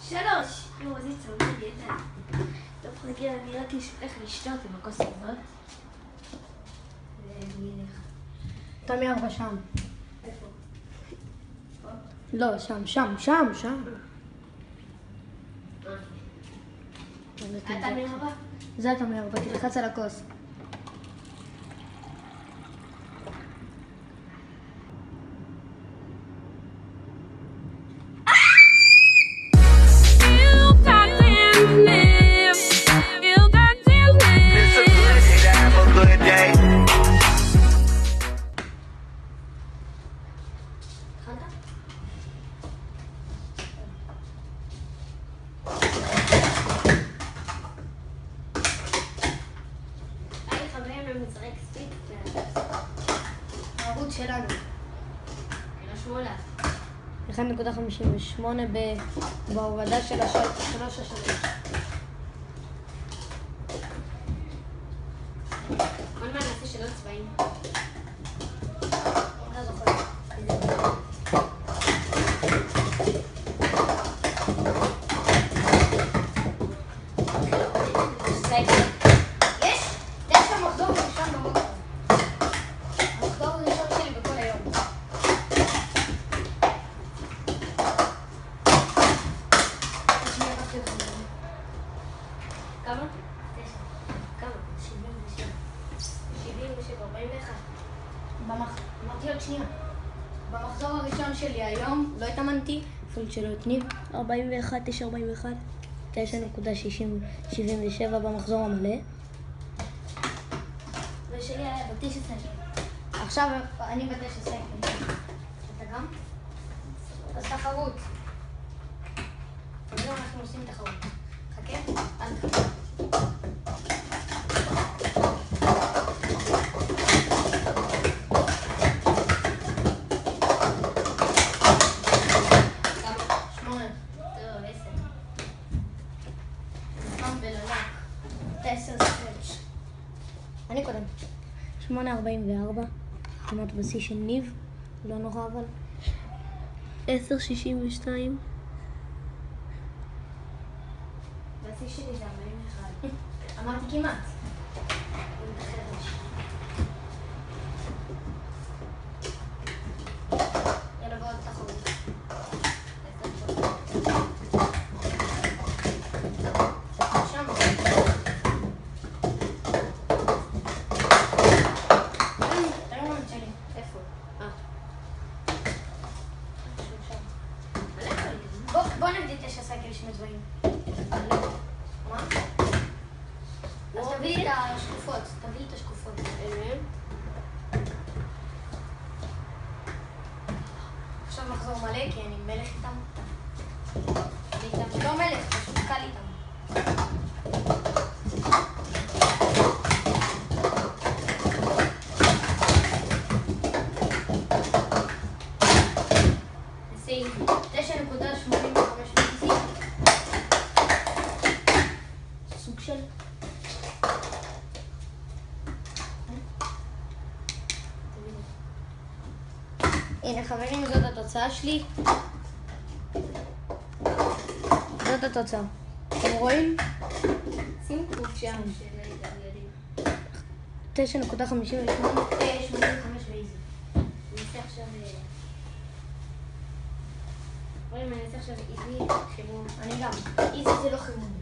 3. נו, זה צהוב ידע. טוב, חכה, אני רק הולך לשתות עם הכוס הזאת. ואני אלך. תמי 4 שם. איפה? לא, שם. אתה מי 4? זה תמי 4, תלחץ על הכוס. הערוץ שלנו. רשמו לה. 1.58 בהורדה של 3 השנים. עוד מה נעשה שלא צבעים? לא זוכר. כמה? 77, 41. אמרתי עוד שנייה. במחזור הראשון שלי היום לא התאמנתי, אפילו שלא התניב. 41, 941. 9.77 במחזור המלא. ושלי היה ב9 סנט. עכשיו אני ב9 סנט. אתה גם? אז תחרות. היום אנחנו עושים תחרות. חכה, אל תחכה. אני קודם. 8.44, כמעט בשיא של ניב, לא נורא אבל. 10.62. בשיא שלי זה 41. אמרתי כמעט. יאללה בעוד תחרות. בוא נבדיל 9 סקל שמתבעים. מה? אז תביא לי את השקופות. תביא לי את השקופות. עכשיו מחזור מלא כי אני מלך איתם. לא מלך, פשוט קל איתם. סוג של הנה חברים, זאת התוצאה שלי. זאת התוצאה. אתם רואים? שים קוף שם של ילדים. 9.58 85 ואיזי. אני אעשה עכשיו... רואים, אני אעשה עכשיו איזי חימום. אני גם. איזי זה לא חימום.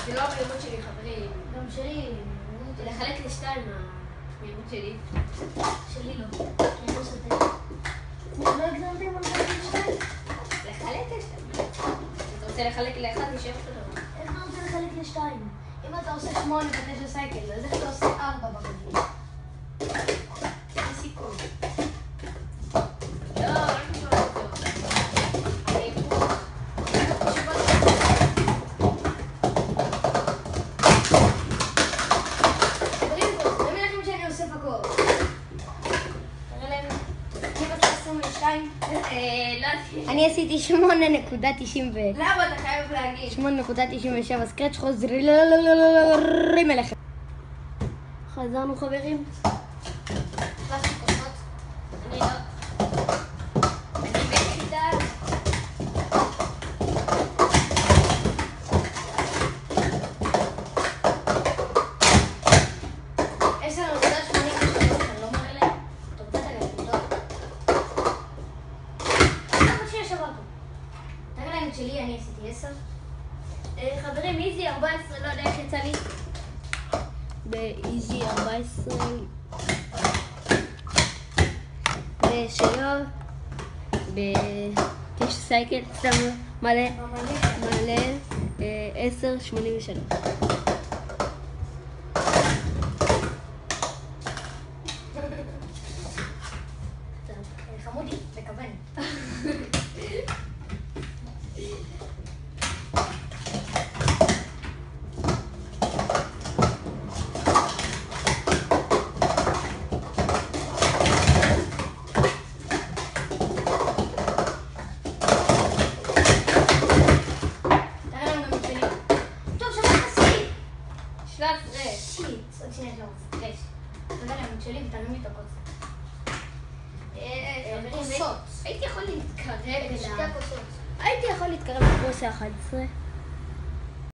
זה לא המהירות שלי, חברים. גם שלי. לחלק לשתיים המהירות שלי. שלי לא. כי אני לא סוטה. לא הגזמתם על חלק לשתיים? לחלק לשתיים. אתה רוצה לחלק לאחד, נשאר אותו דבר. איך אתה רוצה לחלק לשתיים? אם אתה עושה 8 ו9 סייקל, אז איך אתה עושה 4 ברגל? אין סיכוי. לא, רק נשאר אותו. עשיתי 8.90 למה אתה חייב להגיד? 8.97 סקרץ' חוזרים אליכם. חזרנו חברים. אני לא. אני בכיתה. שלי אני עשיתי 10. חברים, איזי 14, לא יודע איך יצא לי. באיזי 14. בשלב. בטיש סייקל, סתם מלא. 10.83. חמודי, בכוון. שלב רש. שיט, עוד שנייה שלב רש. תודה לעמוד שלי ותעלו לי את הקוצה. כוסות. הייתי יכול להתקרב שתי הכוסות. הייתי יכול להתקרב לכוס ה-11.